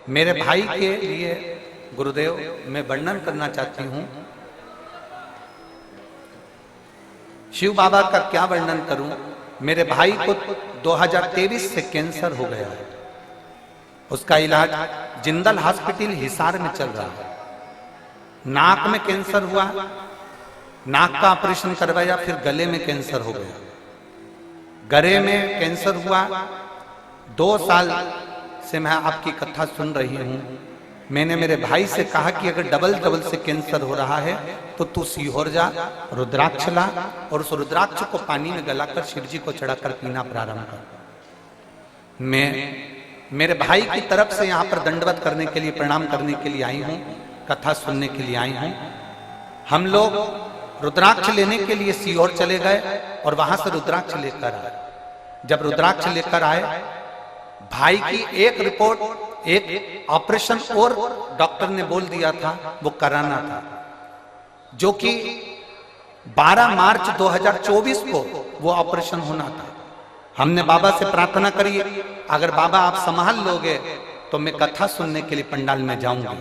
मेरे भाई के लिए गुरुदेव मैं वर्णन करना चाहती हूं। शिव बाबा का क्या वर्णन करूं। मेरे भाई को 2023 से कैंसर हो गया है। उसका इलाज जिंदल हॉस्पिटल हिसार में चल रहा है। नाक में कैंसर हुआ, नाक का ऑपरेशन करवाया, फिर गले में कैंसर हो गया। गले में कैंसर हुआ। 2 साल से मैं आपकी कथा सुन रही हूं। मैंने मेरे भाई से कहा कि अगर डबल से कैंसर हो रहा है तो तू सीहोर जा, रुद्राक्ष ला और उस रुद्राक्ष को पानी में गलाकर शिव जी को चढ़ाकर पीना प्रारंभ कर। मैं मेरे भाई की तरफ से यहां पर दंडवत करने के लिए, प्रणाम करने के लिए आई हूं, कथा सुनने के लिए आई हूं। हम लोग रुद्राक्ष लेने के लिए सीहोर चले गए और वहां से रुद्राक्ष लेकर आए। जब रुद्राक्ष लेकर आए, भाई की एक रिपोर्ट, एक ऑपरेशन और डॉक्टर ने बोल दिया था वो कराना था, जो कि 12 मार्च 2024 को वो ऑपरेशन होना था। हमने बाबा से प्रार्थना करी, अगर बाबा आप संभाल लोगे तो मैं कथा सुनने के लिए पंडाल में जाऊंगी।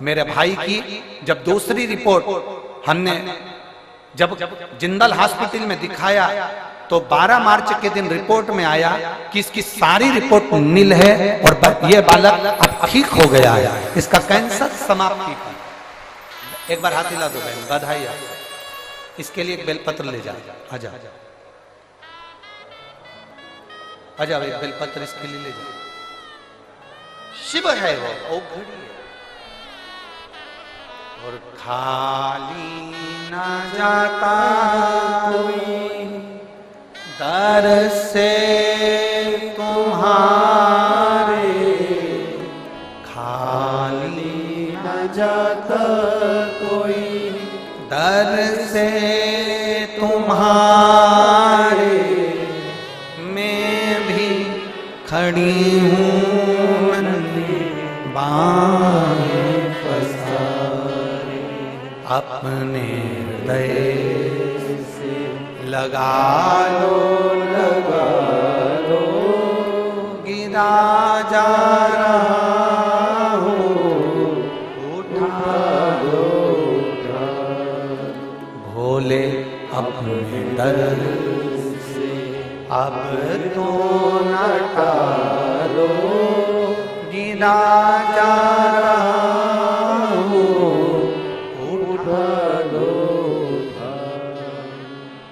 मेरे भाई की जब दूसरी रिपोर्ट हमने जब जिंदल हॉस्पिटल में दिखाया तो 12 मार्च के दिन रिपोर्ट में आया कि इसकी सारी रिपोर्ट नील है और ये बालक अब ठीक हो गया है, इसका कैंसर समाप्ति की। एक बार हाथ हिला दो बहन, बधाई आपको। इसके लिए एक बेलपत्र ले जा, आजा आजा, एक बेलपत्र इसके लिए ले जा। शिव है वो औघड़ी है और खाली ना जाता कोई दर से तुम्हारे, खाली न जाता कोई दर से तुम्हारे। मैं भी खड़ी हूँ बाहें पसारे, अपने हृदय लगा लो गिरा जा रहा हो, उठा दो भोले अपने दर से, अब तो न टालो गिरा जा रहा हो, उठा दो।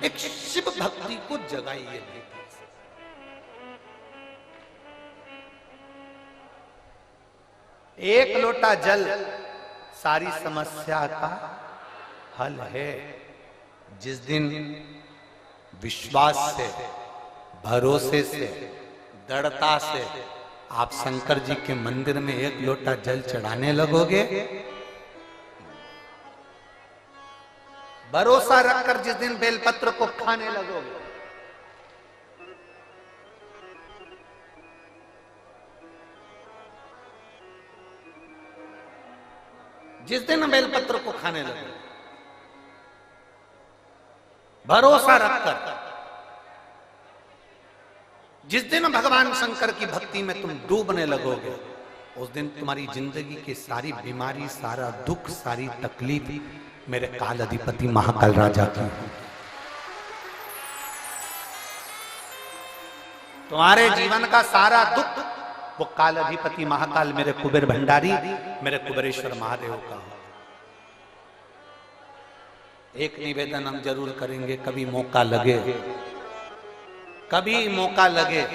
एक शिव भक्ति को जगाइए। एक लोटा जल सारी समस्या का हल है। जिस दिन विश्वास से, भरोसे से, दृढ़ता से आप शंकर जी के मंदिर में एक लोटा जल चढ़ाने लगोगे, भरोसा रखकर जिस दिन बेलपत्र को खाने लगोगे, जिस दिन बेलपत्र को खाने लगोगे, भरोसा रखकर जिस दिन भगवान शंकर की भक्ति में तुम डूबने लगोगे, उस दिन तुम्हारी जिंदगी की सारी बीमारी, सारा दुख, सारी तकलीफ मेरे काल अधिपति महाकाल राजा की। तुम्हारे जीवन का सारा दुख वो काल अधिपति महाकाल मेरे कुबेर भंडारी, मेरे कुबेरेश्वर महादेव का हो। एक निवेदन हम जरूर करेंगे, कभी मौका लगे, कभी मौका लगे,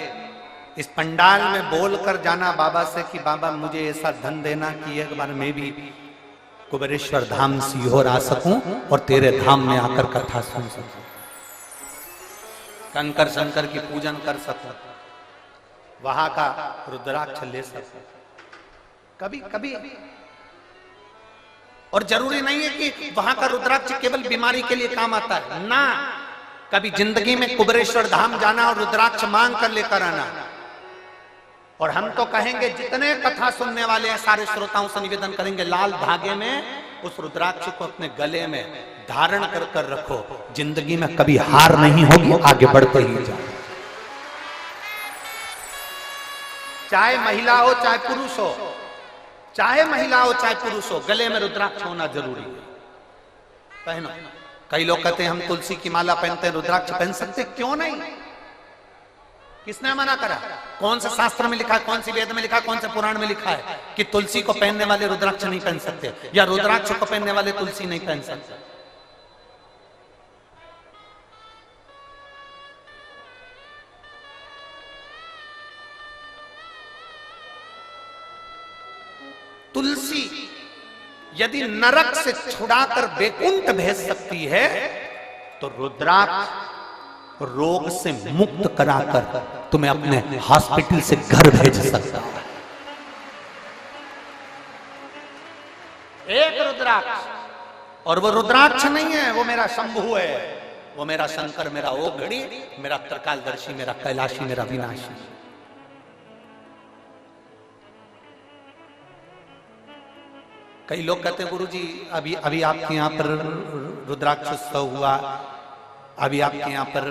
इस पंडाल में बोलकर जाना बाबा से कि बाबा मुझे ऐसा धन देना कि एक बार मैं भी कुबेरेश्वर धाम सीहोर आ सकूं और तेरे धाम में आकर कथा सुन सकूं, कंकर शंकर की पूजन कर सकूं, वहां का रुद्राक्ष ले सकूं कभी कभी। और जरूरी नहीं है कि वहां का रुद्राक्ष केवल बीमारी के लिए काम आता है ना, कभी जिंदगी में कुबेरेश्वर धाम जाना और रुद्राक्ष मांग कर लेकर आना। और हम तो कहेंगे, जितने कथा सुनने वाले हैं सारे श्रोताओं से निवेदन करेंगे, लाल धागे में उस रुद्राक्ष को अपने गले में धारण कर कर रखो, जिंदगी में कभी हार नहीं होगी, आगे बढ़ते ही जाओ। चाहे महिला हो चाहे पुरुष हो, चाहे महिला हो चाहे पुरुष हो, गले में रुद्राक्ष होना जरूरी है, पहनो। कई लोग कहते हैं हम तुलसी की माला पहनते हैं, रुद्राक्ष पहन सकते, क्यों नहीं? किसने मना करा? कौन से शास्त्र में लिखा है, कौन सी वेद में लिखा है, कौन से पुराण में लिखा है कि तुलसी को पहनने वाले रुद्राक्ष नहीं पहन सकते, या रुद्राक्ष को पहनने वाले तुलसी नहीं पहन सकते? तुलसी यदि नरक से छुड़ाकर वैकुंठ भेज सकती है, तो रुद्राक्ष रोग से मुक्त कराकर तुम्हें अपने हॉस्पिटल से घर भेज सकता है। एक रुद्राक्ष, और वो रुद्राक्ष नहीं है, वो मेरा शंभु है, वो मेरा शंकर, मेरा ओघड़ी, मेरा त्रिकालदर्शी, मेरा कैलाशी, मेरा विनाशी। कई लोग कहते हैं गुरुजी अभी आपके यहाँ पर रुद्राक्ष उत्सव हुआ, अभी आपके यहाँ पर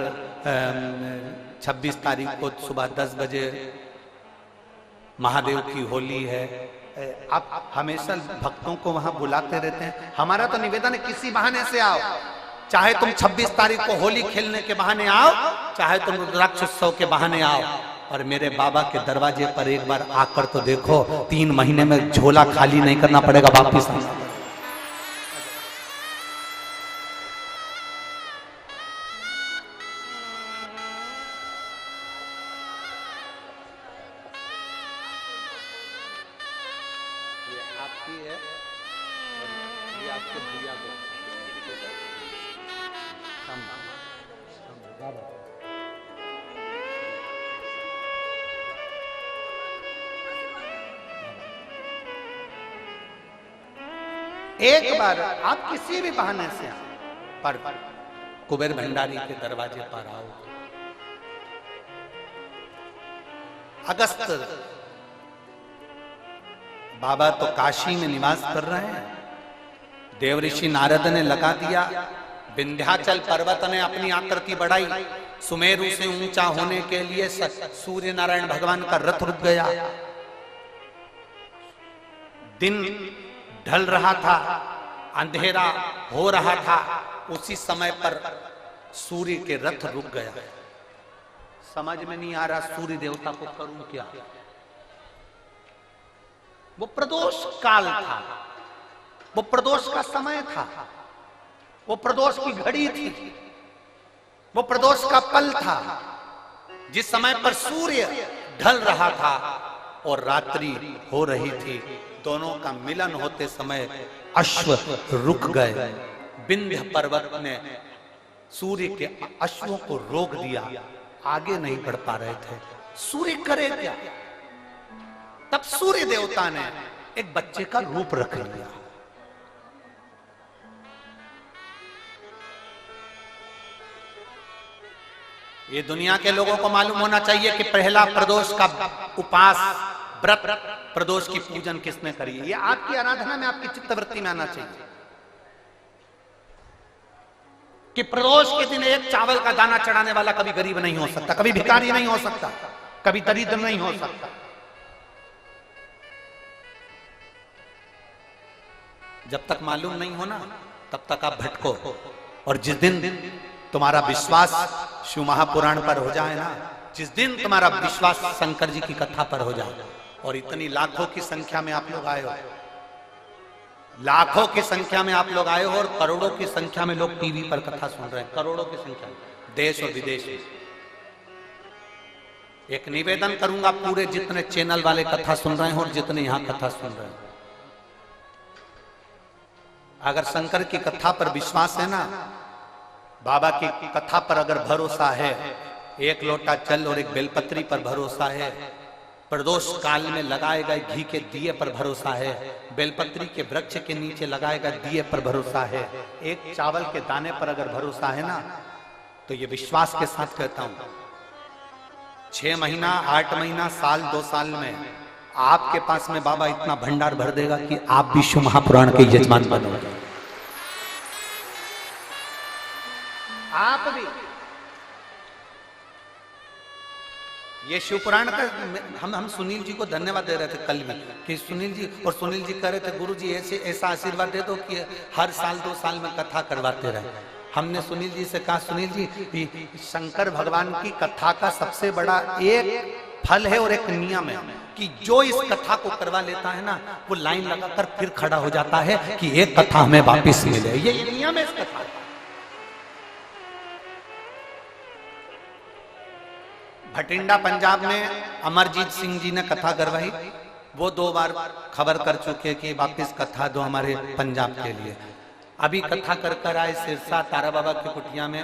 26 तारीख को सुबह 10 बजे महादेव की होली है, आप हमेशा भक्तों को वहां बुलाते रहते हैं। हमारा तो निवेदन है किसी बहाने से आओ, चाहे तुम 26 तारीख को होली खेलने के बहाने आओ, चाहे तुम रुद्राक्ष उत्सव के बहाने आओ, और मेरे बाबा के दरवाजे पर एक बार आकर तो देखो, 3 महीने में झोला खाली नहीं करना पड़ेगा वापिस। एक बार आप किसी भी बहाने से पर कुबेर भंडारी के दरवाजे पर आओ। अगस्त बाबा तो काशी में निवास कर रहे हैं, देवऋषि नारद ने लगा दिया, विंध्याचल पर्वत ने अपनी आकृति बढ़ाई, सुमेरु से ऊंचा होने के लिए सूर्य नारायण भगवान का रथ रुक गया, दिन ढल रहा था, अंधेरा हो रहा था, उसी समय पर सूर्य के रथ रुक गया। समझ में नहीं आ रहा सूर्य देवता को करूं क्या। वो प्रदोष काल था, वो प्रदोष का समय था, वो प्रदोष की घड़ी थी, वो प्रदोष का पल था, जिस समय पर सूर्य ढल रहा था और रात्रि हो रही थी। दोनों का मिलन होते समय अश्व रुक गए। विंध्य पर्वत ने सूर्य के अश्वों को रोक दिया, आगे नहीं बढ़ पा रहे थे। सूर्य करे क्या? तब सूर्य देवता ने एक बच्चे का रूप रख लिया। ये दुनिया के लोगों को मालूम होना चाहिए कि पहला प्रदोष का उपास व्रत, प्रदोष की पूजन किसने करी है। ये आपकी आराधना में, आपकी चित्तवृत्ति में आना चाहिए कि प्रदोष के दिन एक चावल का दाना चढ़ाने वाला कभी गरीब नहीं हो सकता, कभी भिखारी नहीं हो सकता, कभी दरिद्र नहीं हो सकता। जब तक मालूम नहीं होना तब तक आप भटको, और जिस दिन तुम्हारा विश्वास शिव महापुराण पर हो जाए ना, जिस दिन तुम्हारा विश्वास शंकर जी की कथा पर हो जाए, और इतनी लाखों की संख्या में आप लोग आए हो, लाखों की संख्या में आप लोग आए हो, और करोड़ों की संख्या में लोग टीवी पर कथा सुन रहे हैं, करोड़ों की संख्या में, देश और विदेश में। एक निवेदन करूंगा, पूरे जितने चैनल वाले कथा सुन रहे हैं और जितने यहां कथा सुन रहे हैं, अगर शंकर की कथा पर विश्वास है ना, बाबा की कथा पर अगर भरोसा है, एक लोटा जल और एक बेलपत्री पर भरोसा है, प्रदोष काल में लगाए गए घी के दिए पर भरोसा है, बेलपत्री के वृक्ष के नीचे लगाए गए दिए पर भरोसा है, एक चावल के दाने पर अगर भरोसा है ना, तो ये विश्वास के साथ कहता हूं 6 महीना 8 महीना साल 2 साल में आपके पास में बाबा इतना भंडार भर देगा कि आप विश्व महापुराण के यजमान बनोगे। आप भी ये शिव पुराण का हम सुनील जी को धन्यवाद दे रहे थे कल भी कि सुनील जी, और सुनील जी कह रहे थे गुरु जी ऐसे ऐसा आशीर्वाद दे दो कि हर साल 2 साल में कथा करवाते रहे। हमने सुनील जी से कहा सुनील जी शंकर भगवान की कथा का सबसे बड़ा एक फल है और एक नियम है कि जो इस कथा को करवा लेता है ना वो लाइन लगाकर फिर खड़ा हो जाता है कि एक कथा हमें वापस मिले। ये नियम है इस कथा। भटिंडा पंजाब में अमरजीत सिंह जी ने कथा करवाई, वो 2 बार खबर कर चुके कि वापस कथा दो हमारे पंजाब के लिए। अभी कथा कर आए सिरसा तारा बाबा की कुटिया में,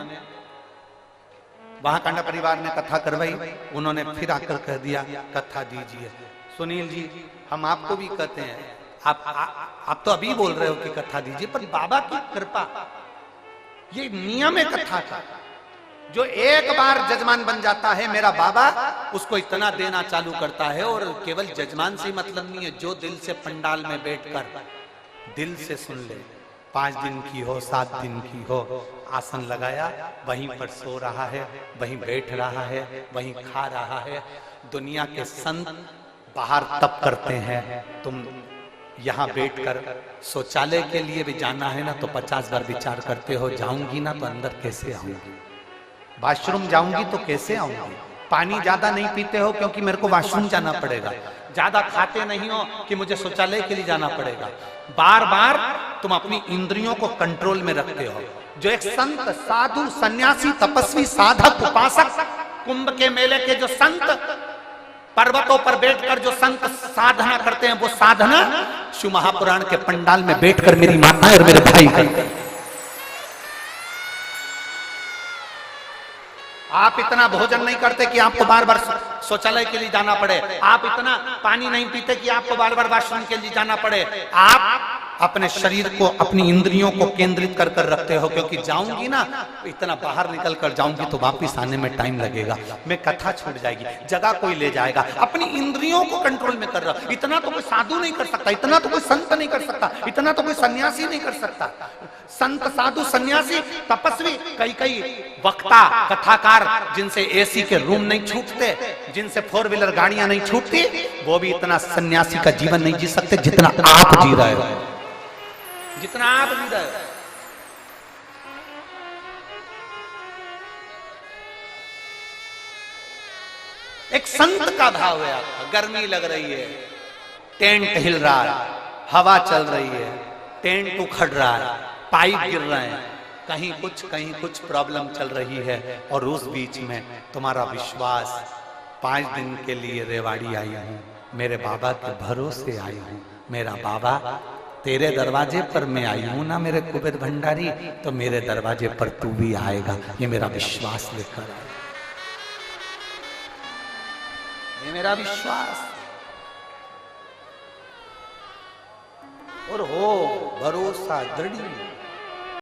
वहां कांडा परिवार ने कथा करवाई, उन्होंने फिर आकर कह दिया कथा दीजिए। सुनील जी हम आपको भी कहते हैं, आप तो अभी बोल रहे हो कि कथा दीजिए, पर बाबा की कृपा, ये नियम है कथा का। जो एक बार जजमान बन जाता है मेरा बाबा, उसको इतना देना चालू करता है। और केवल जजमान से मतलब नहीं है, जो दिल से पंडाल में बैठकर दिल से सुन ले, 5 दिन की हो 7 दिन की हो, आसन लगाया वहीं पर सो रहा है, वहीं बैठ रहा है, वहीं खा रहा है। दुनिया के संत बाहर तप करते हैं, तुम यहाँ बैठकर शौचालय के लिए भी जाना है ना तो 50 बार विचार करते हो, जाऊंगी ना तो अंदर कैसे आऊंगी, वॉशरूम जाऊंगी तो कैसे आऊंगी, पानी ज्यादा नहीं पीते हो क्योंकि मेरे को वॉशरूम जाना पड़ेगा, ज्यादा खाते नहीं हो कि मुझे शौचालय के लिए जाना पड़ेगा। बार बार तुम अपनी इंद्रियों को कंट्रोल में रखते हो। जो एक संत साधु सन्यासी तपस्वी साधक उपासक, कुंभ के मेले के जो संत पर्वतों पर बैठकर जो संत साधना करते हैं, वो साधना शिव महापुराण के पंडाल में बैठकर मेरी माता और मेरे भाई करते हैं। आप इतना भोजन नहीं करते कि आपको बार बार शौचालय के लिए जाना पड़े, आप इतना पानी नहीं पीते कि आपको बार बार वॉशरूम के लिए जाना पड़े। आप अपने शरीर को, अपनी इंद्रियों को केंद्रित कर कर रखते हो, क्योंकि जाऊंगी ना इतना बाहर निकल कर जाऊंगी तो वापिस आने में टाइम लगेगा, मैं कथा छूट जाएगी, जगह कोई ले जाएगा। अपनी इंद्रियों को कंट्रोल में कर रहा। इतना तो कोई साधु नहीं कर सकता, इतना तो कोई संत नहीं कर सकता, इतना तो कोई सन्यासी नहीं कर सकता। संत साधु सन्यासी तपस्वी, कई वक्ता कथाकार जिनसे एसी के रूम नहीं छूटते, जिनसे 4 व्हीलर गाड़ियां नहीं छूटती, वो भी इतना सन्यासी का जीवन नहीं जी सकते जितना आप जी रहे हो, जितना आप जी रहे हो। एक संत का भाव है आपका। गर्मी लग रही है, टेंट हिल रहा है, हवा चल रही है, टेंट उखड़ रहा है, पाइप गिर रहे हैं, कहीं कुछ प्रॉब्लम चल रही है, और उस बीच में तुम्हारा विश्वास, 5 दिन के लिए रेवाड़ी आई हूं, मेरे बाबा के भरोसे आई हूं, मेरा बाबा तेरे दरवाजे पर मैं आई हूं ना मेरे कुबेर भंडारी, तो मेरे दरवाजे पर तू भी आएगा, ये मेरा विश्वास लेकर आए, ये मेरा विश्वास। और हो भरोसा दृढ़